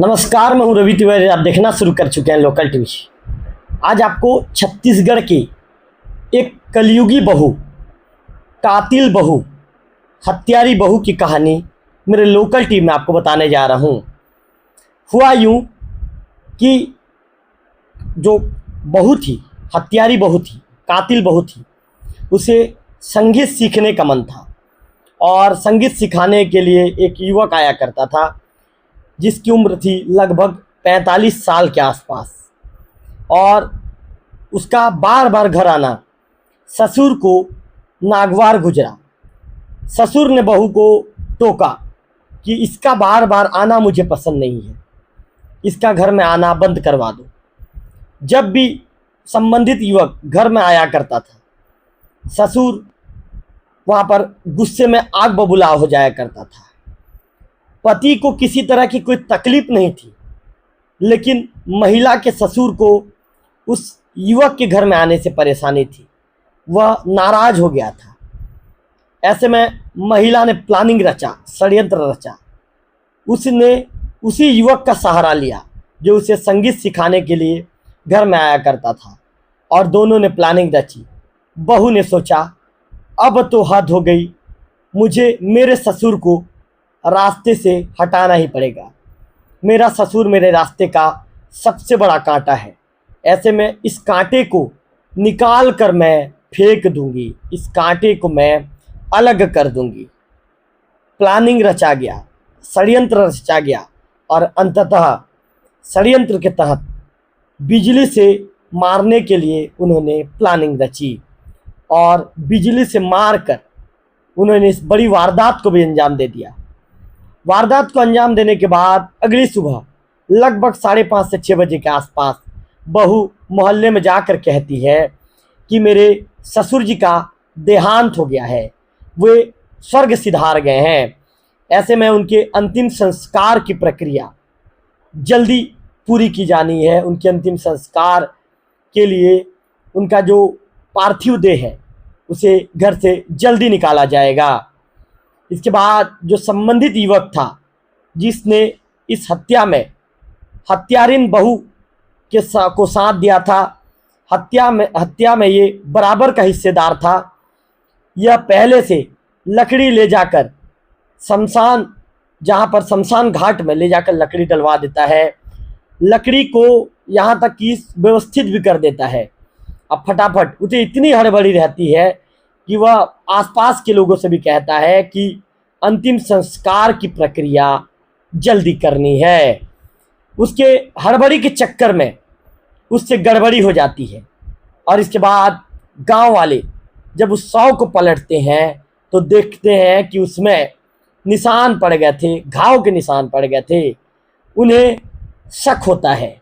नमस्कार, मैं हूं रवि तिवारी। आप देखना शुरू कर चुके हैं लोकल टीवी। आज आपको छत्तीसगढ़ की एक कलयुगी बहू, कातिल बहू, हत्यारी बहू की कहानी मेरे लोकल टीवी में आपको बताने जा रहा हूं। हुआ यूं कि जो बहू थी, हत्यारी बहू थी, कातिल बहू थी, उसे संगीत सीखने का मन था और संगीत सिखाने के लिए एक युवक आया करता था जिसकी उम्र थी लगभग 45 साल के आसपास। और उसका बार बार घर आना ससुर को नागवार गुजरा। ससुर ने बहू को टोका कि इसका बार बार आना मुझे पसंद नहीं है, इसका घर में आना बंद करवा दो। जब भी संबंधित युवक घर में आया करता था, ससुर वहाँ पर गुस्से में आग बबूला हो जाया करता था। पति को किसी तरह की कोई तकलीफ नहीं थी, लेकिन महिला के ससुर को उस युवक के घर में आने से परेशानी थी। वह नाराज हो गया था। ऐसे में महिला ने प्लानिंग रचा, षड्यंत्र रचा। उसने उसी युवक का सहारा लिया जो उसे संगीत सिखाने के लिए घर में आया करता था, और दोनों ने प्लानिंग रची। बहू ने सोचा अब तो हद हो गई, मुझे मेरे ससुर को रास्ते से हटाना ही पड़ेगा। मेरा ससुर मेरे रास्ते का सबसे बड़ा कांटा है। ऐसे में इस कांटे को निकाल कर मैं फेंक दूंगी, इस कांटे को मैं अलग कर दूंगी। प्लानिंग रचा गया, षड्यंत्र रचा गया, और अंततः षड्यंत्र के तहत बिजली से मारने के लिए उन्होंने प्लानिंग रची, और बिजली से मारकर उन्होंने इस बड़ी वारदात को भी अंजाम दे दिया। वारदात को अंजाम देने के बाद अगली सुबह लगभग 5:30 से 6 बजे के आसपास बहू मोहल्ले में जाकर कहती है कि मेरे ससुर जी का देहांत हो गया है, वे स्वर्ग सिधार गए हैं। ऐसे में उनके अंतिम संस्कार की प्रक्रिया जल्दी पूरी की जानी है। उनके अंतिम संस्कार के लिए उनका जो पार्थिव देह है उसे घर से जल्दी निकाला जाएगा। इसके बाद जो संबंधित युवक था जिसने इस हत्या में हत्यारिन बहू को साथ दिया था, हत्या में ये बराबर का हिस्सेदार था, यह पहले से लकड़ी ले जाकर शमशान, जहाँ पर शमशान घाट में ले जाकर लकड़ी डलवा देता है। लकड़ी को यहाँ तक कि व्यवस्थित भी कर देता है। अब फटाफट उसे इतनी हड़बड़ी रहती है कि वह आसपास के लोगों से भी कहता है कि अंतिम संस्कार की प्रक्रिया जल्दी करनी है। उसके हड़बड़ी के चक्कर में उससे गड़बड़ी हो जाती है, और इसके बाद गांव वाले जब उस शव को पलटते हैं तो देखते हैं कि उसमें निशान पड़ गए थे, घाव के निशान पड़ गए थे। उन्हें शक होता है,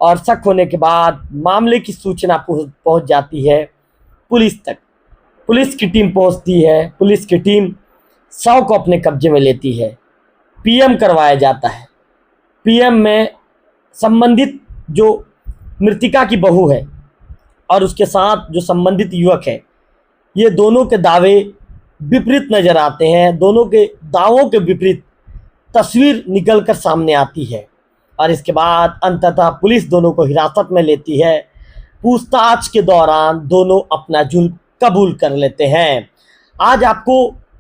और शक होने के बाद मामले की सूचना पहुंच जाती है पुलिस तक। पुलिस की टीम पहुंचती है। पुलिस की टीम शव को अपने कब्जे में लेती है। पीएम करवाया जाता है। पीएम में संबंधित जो मृतिका की बहू है और उसके साथ जो संबंधित युवक है, ये दोनों के दावे विपरीत नज़र आते हैं। दोनों के दावों के विपरीत तस्वीर निकल कर सामने आती है, और इसके बाद अंततः पुलिस दोनों को हिरासत में लेती है। पूछताछ के दौरान दोनों अपना जुर्म कबूल कर लेते हैं। आज आपको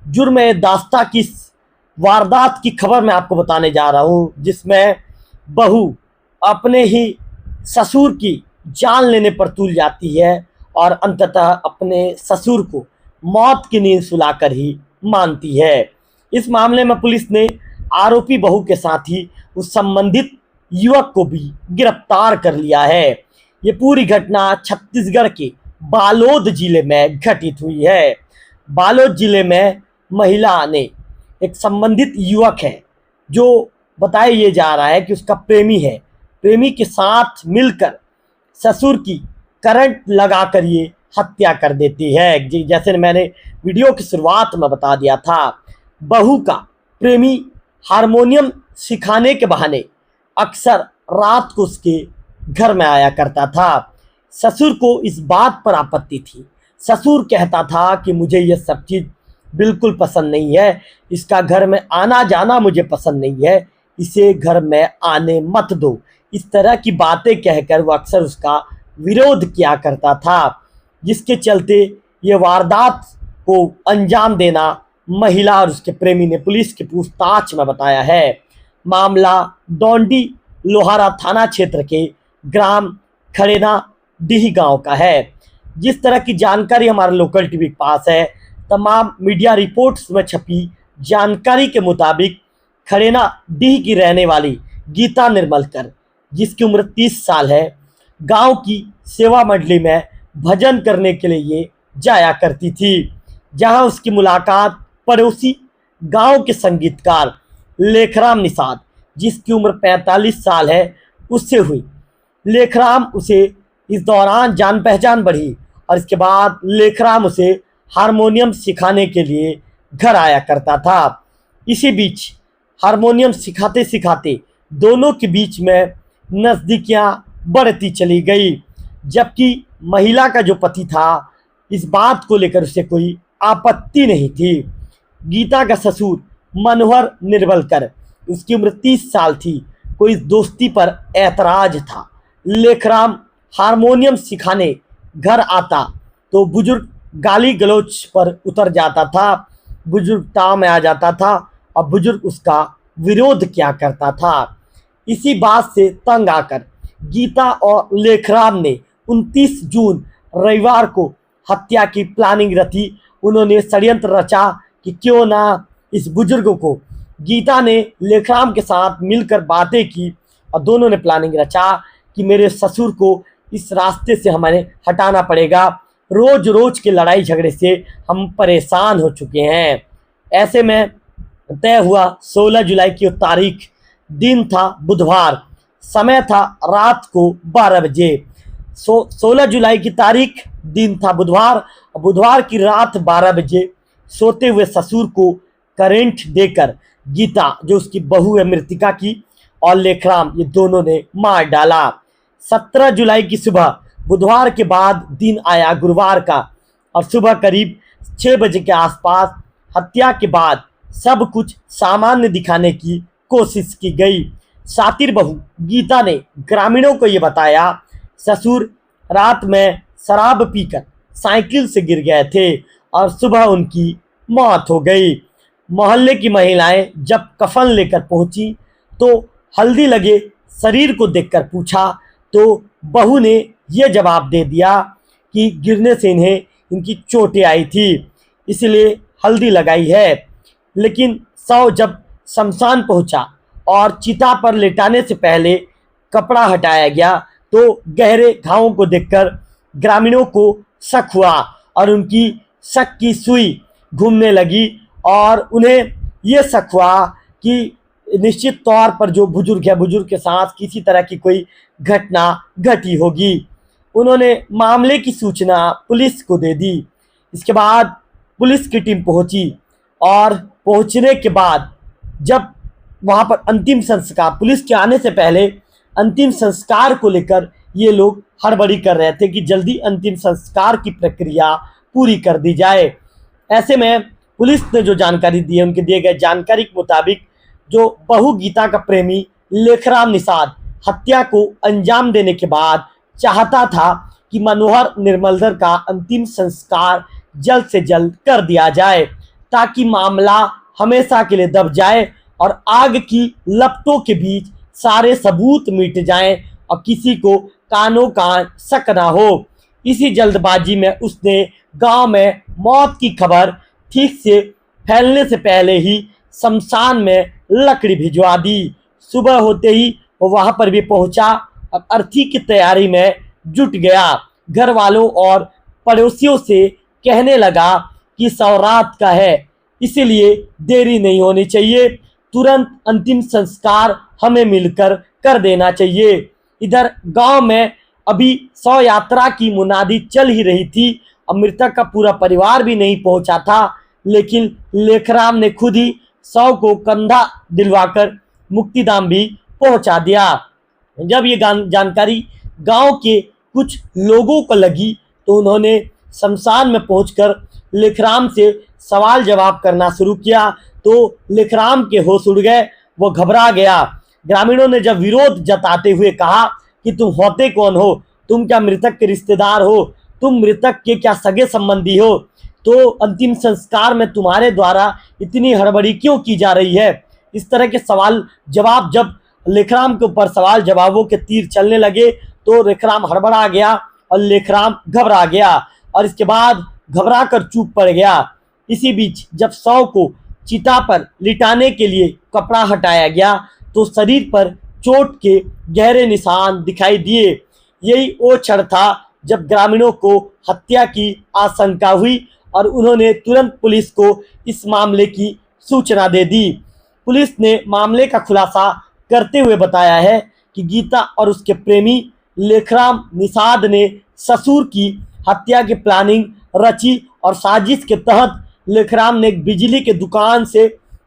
जुर्म दास्ता की वारदात की खबर मैं आपको बताने जा रहा हूँ, जिसमें बहू अपने ही ससुर की जान लेने पर तुल जाती है और अंततः अपने ससुर को मौत की नींद सुलाकर ही मानती है। इस मामले में पुलिस ने आरोपी बहू के साथ ही उस संबंधित युवक को भी गिरफ्तार कर लिया है। ये पूरी घटना छत्तीसगढ़ के बालोद जिले में घटित हुई है। बालोद जिले में महिला ने एक संबंधित युवक है जो बताया ये जा रहा है कि उसका प्रेमी है, प्रेमी के साथ मिलकर ससुर की करंट लगाकर ये हत्या कर देती है। जैसे मैंने वीडियो की शुरुआत में बता दिया था, बहू का प्रेमी हारमोनियम सिखाने के बहाने अक्सर रात को उसके घर में आया करता था। ससुर को इस बात पर आपत्ति थी। ससुर कहता था कि मुझे यह सब चीज़ बिल्कुल पसंद नहीं है, इसका घर में आना जाना मुझे पसंद नहीं है, इसे घर में आने मत दो। इस तरह की बातें कहकर वो अक्सर उसका विरोध किया करता था, जिसके चलते ये वारदात को अंजाम देना महिला और उसके प्रेमी ने पुलिस की पूछताछ में बताया है। मामला डोंडी लोहारा थाना क्षेत्र के ग्राम खड़ेना डीह गांव का है। जिस तरह की जानकारी हमारे लोकल टीवी के पास है, तमाम मीडिया रिपोर्ट्स में छपी जानकारी के मुताबिक खड़ेना डीह की रहने वाली गीता निर्मलकर, जिसकी उम्र 30 साल है, गांव की सेवा मंडली में भजन करने के लिए ये जाया करती थी, जहां उसकी मुलाकात पड़ोसी गांव के संगीतकार लेखराम निषाद, जिसकी उम्र 45 साल है, उससे हुई। लेखराम उसे इस दौरान जान पहचान बढ़ी और इसके बाद लेखराम उसे हारमोनियम सिखाने के लिए घर आया करता था। इसी बीच हारमोनियम सिखाते सिखाते दोनों के बीच में नज़दीकियां बढ़ती चली गई, जबकि महिला का जो पति था, इस बात को लेकर उसे कोई आपत्ति नहीं थी। गीता का ससुर मनोहर निर्मलकर, उसकी उम्र 30 साल थी, को इस दोस्ती पर ऐतराज था। लेखराम हारमोनियम सिखाने घर आता तो बुजुर्ग गाली गलौज पर उतर जाता था, बुजुर्ग ताव में आ जाता था और बुजुर्ग उसका विरोध किया करता था। इसी बात से तंग आकर गीता और लेखराम ने 29 जून रविवार को हत्या की प्लानिंग रची। उन्होंने षड्यंत्र रचा कि क्यों ना इस बुजुर्ग को, गीता ने लेखराम के साथ मिलकर बातें की और दोनों ने प्लानिंग रचा कि मेरे ससुर को इस रास्ते से हमें हटाना पड़ेगा। रोज रोज के लड़ाई झगड़े से हम परेशान हो चुके हैं। ऐसे में तय हुआ 16 जुलाई की तारीख, दिन था बुधवार, समय था रात को 12 बजे। 16 जुलाई की तारीख, दिन था बुधवार, और बुधवार की रात 12 बजे सोते हुए ससुर को करंट देकर गीता, जो उसकी बहू है मृतिका की, और लेखराम, ये दोनों ने मार डाला। 17 जुलाई की सुबह, बुधवार के बाद दिन आया गुरुवार का, और सुबह करीब 6 बजे के आसपास हत्या के बाद सब कुछ सामान्य दिखाने की कोशिश की गई। सातिर बहू गीता ने ग्रामीणों को ये बताया, ससुर रात में शराब पीकर साइकिल से गिर गए थे और सुबह उनकी मौत हो गई। मोहल्ले की महिलाएं जब कफन लेकर पहुंची तो हल्दी लगे शरीर को देखकर पूछा तो बहू ने यह जवाब दे दिया कि गिरने से इन्हें इनकी चोटें आई थी, इसलिए हल्दी लगाई है। लेकिन शव जब शमशान पहुंचा और चिता पर लेटाने से पहले कपड़ा हटाया गया तो गहरे घावों को देखकर ग्रामीणों को शक हुआ और उनकी शक की सुई घूमने लगी और उन्हें यह शक हुआ कि निश्चित तौर पर जो बुजुर्ग है, बुजुर्ग के साथ किसी तरह की कोई घटना घटी होगी। उन्होंने मामले की सूचना पुलिस को दे दी। इसके बाद पुलिस की टीम पहुंची और पहुंचने के बाद जब वहां पर अंतिम संस्कार, पुलिस के आने से पहले अंतिम संस्कार को लेकर ये लोग हड़बड़ी कर रहे थे कि जल्दी अंतिम संस्कार की प्रक्रिया पूरी कर दी जाए। ऐसे में पुलिस ने जो जानकारी दी है, उनके दिए गए जानकारी के मुताबिक जो बहू गीता का प्रेमी लेखराम निषाद हत्या को अंजाम देने के बाद चाहता था कि मनोहर निर्मलकर का अंतिम संस्कार जल्द से जल्द कर दिया जाए, ताकि मामला हमेशा के लिए दब जाए और आग की लपटों के बीच सारे सबूत मिट जाएं और किसी को कानों कान शक ना हो। इसी जल्दबाजी में उसने गांव में मौत की खबर ठीक से फैलने से पहले ही शमशान में लकड़ी भिजवा दी। सुबह होते ही वो वहां पर भी पहुंचा और अर्थी की तैयारी में जुट गया। घर वालों और पड़ोसियों से कहने लगा कि सौरात का है, इसीलिए देरी नहीं होनी चाहिए, तुरंत अंतिम संस्कार हमें मिलकर कर देना चाहिए। इधर गांव में अभी शव यात्रा की मुनादी चल ही रही थी और मृतक का पूरा परिवार भी नहीं पहुंचा था, लेकिन लेखराम ने खुद ही शव को कंधा दिलवाकर मुक्तिधाम भी पहुंचा दिया। जब ये जानकारी गांव के कुछ लोगों को लगी तो उन्होंने शमशान में पहुंचकर लेखराम से सवाल जवाब करना शुरू किया, तो लेखराम के होश उड़ गए वो घबरा गया। ग्रामीणों ने जब विरोध जताते हुए कहा कि तुम होते कौन हो, तुम क्या मृतक के रिश्तेदार हो, तुम मृतक के क्या सगे संबंधी हो, तो अंतिम संस्कार में तुम्हारे द्वारा इतनी हड़बड़ी क्यों की जा रही है। इस तरह के सवाल जवाब जब लेखराम के ऊपर सवाल जवाबों के तीर चलने लगे तो लेखराम हड़बड़ा गया और लेखराम घबरा गया और इसके बाद घबरा कर चुप पड़ गया। इसी बीच जब शव को चिता पर लिटाने के लिए कपड़ा हटाया गया तो शरीर पर चोट के गहरे निशान दिखाई दिए। यही वो क्षण था जब ग्रामीणों को हत्या की आशंका हुई और उन्होंने तुरंत पुलिस को इस मामले की सूचना दे दी। पुलिस ने मामले का खुलासा करते हुए बताया है कि गीता और उसके प्रेमी लेखराम निषाद ने ससुर की हत्या की प्लानिंग रची और साजिश के तहत लेखराम ने एक बिजली के दुकान से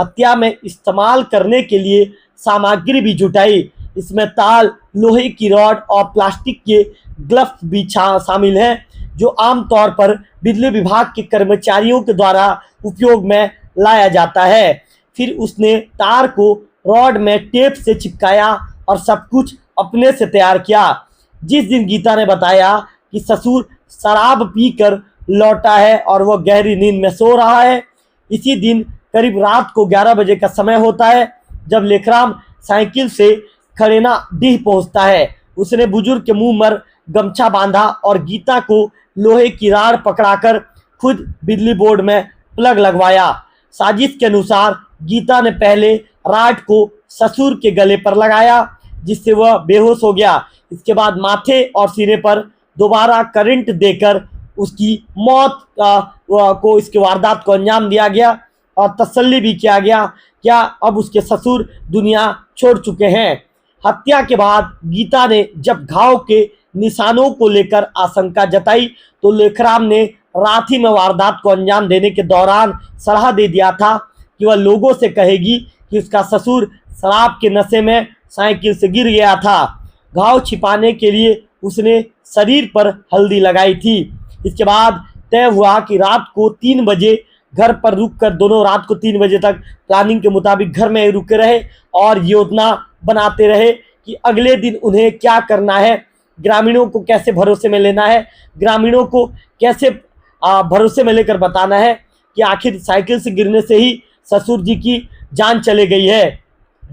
हत्या में इस्तेमाल करने के लिए सामग्री भी जुटाई। इसमें ताल, लोहे की रॉड और प्लास्टिक के ग्लव्स भी शामिल हैं जो आमतौर पर बिजली विभाग के कर्मचारियों के द्वारा उपयोग में लाया जाता है। फिर उसने तार को रॉड में टेप से चिपकाया और सब कुछ अपने से तैयार किया। जिस दिन गीता ने बताया कि ससुर शराब पीकर लौटा है और वह गहरी नींद में सो रहा है, इसी दिन करीब रात को 11 बजे का समय होता है जब लेखराम साइकिल से खड़ेना डीह पहुंचता है। उसने बुजुर्ग के मुंह पर गमछा बांधा और गीता को लोहे की राड पकड़ाकर खुद बिजली बोर्ड में प्लग लगवाया। साजिश के अनुसार गीता ने पहले राड को ससुर के गले पर लगाया जिससे वह बेहोश हो गया। इसके बाद माथे और सिरे पर दोबारा करंट देकर उसकी मौत को इसके वारदात को अंजाम दिया गया और तसल्ली भी किया गया क्या अब उसके ससुर दुनिया छोड़ चुके हैं। हत्या के बाद गीता ने जब घाव के निशानों को लेकर आशंका जताई तो लेखराम ने रात ही में वारदात को अंजाम देने के दौरान सलाह दे दिया था कि वह लोगों से कहेगी कि उसका ससुर शराब के नशे में साइकिल से गिर गया था। घाव छिपाने के लिए उसने शरीर पर हल्दी लगाई थी। इसके बाद तय हुआ कि रात को 3 बजे घर पर रुककर दोनों रात को 3 बजे तक प्लानिंग के मुताबिक घर में रुके रहे और योजना बनाते रहे कि अगले दिन उन्हें क्या करना है, ग्रामीणों को कैसे भरोसे में लेना है, ग्रामीणों को कैसे भरोसे में लेकर बताना है कि आखिर साइकिल से गिरने से ही ससुर जी की जान चले गई है।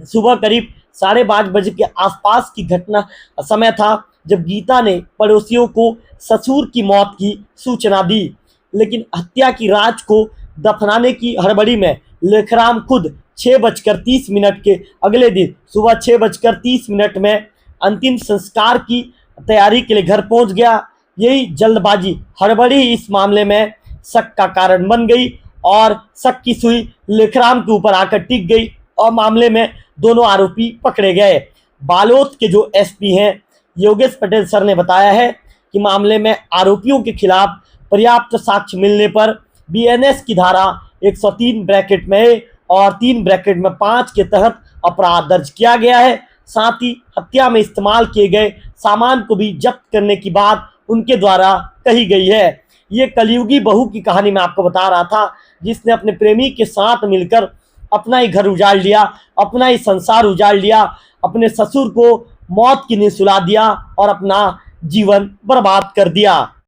सुबह करीब 5:30 बजे के आसपास की घटना समय था जब गीता ने पड़ोसियों को ससुर की मौत की सूचना दी, लेकिन हत्या की राज को दफनाने की हड़बड़ी में लेखराम खुद 6:30 के अगले दिन सुबह 6:30 में अंतिम संस्कार की तैयारी के लिए घर पहुंच गया। यही जल्दबाजी हड़बड़ी इस मामले में शक का कारण बन गई और शक की सुई लेखराम के ऊपर आकर टिक गई और मामले में दोनों आरोपी पकड़े गए। बालोद के जो एसपी हैं योगेश पटेल सर ने बताया है कि मामले में आरोपियों के खिलाफ पर्याप्त साक्ष्य मिलने पर बीएनएस की धारा 103 ब्रैकेट में और 3 ब्रैकेट में 5 के तहत अपराध दर्ज किया गया है। साथ ही हत्या में इस्तेमाल किए गए सामान को भी जब्त करने की बात उनके द्वारा कही गई है। ये कलयुगी बहू की कहानी मैं आपको बता रहा था जिसने अपने प्रेमी के साथ मिलकर अपना ही घर उजाड़ लिया, अपना ही संसार उजाड़ लिया, अपने ससुर को मौत की नींद सुला दिया और अपना जीवन बर्बाद कर दिया।